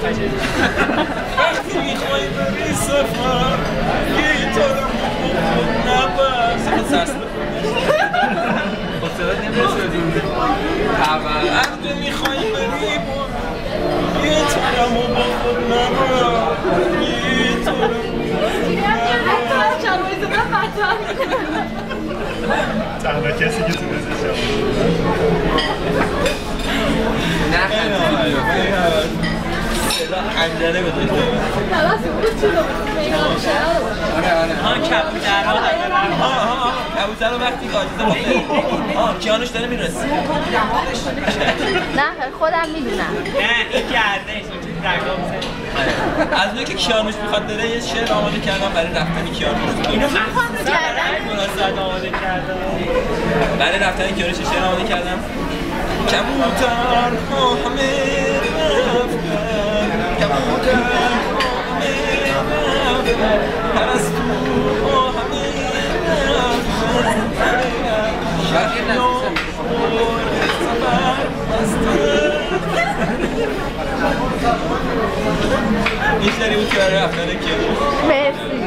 وقتی میخوایی بری سفر گیتارم بخون نبر سرس خسرت نمیرسه وقتی میخوایی بری گیتارم بخون نبر تنها کسی که تونسته شد نه صدا انجله گذاشته کبوتر رو وقتی گاجیزه باقی کیانوش داره میرسه نه خودم میدونم نه این گردش از اونی که کیانوش میخواد بره یه شعر آماده کردم برای رفتن کیانوش اینو مخصوصا برای مناسبت آماده کردم برای رفتن کیانوش شعر آماده کردم کبوتر ها همه رفتن کبوتر ها همه رفتن پرستو ها همه رفتن شهر این شعری بود که برای رفتن کیانوش مرسی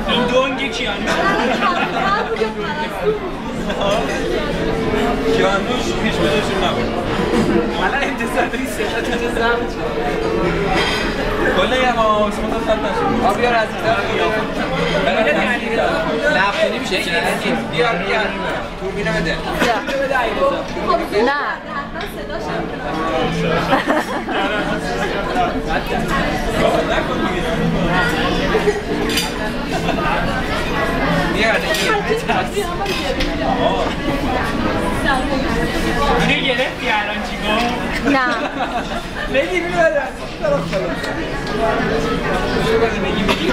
این دونگ کیانوش کیانوش پیش بدهشون نبود حالا انتظار داری صدا تو زم کله یه ما اسمت خط نشد آب بیار از این نفتونی میشه که بیار توربینه بده نه نکن دیگه بیار دیگه اینو گرفتی الان چی گفت؟ نه بگی بیار بگی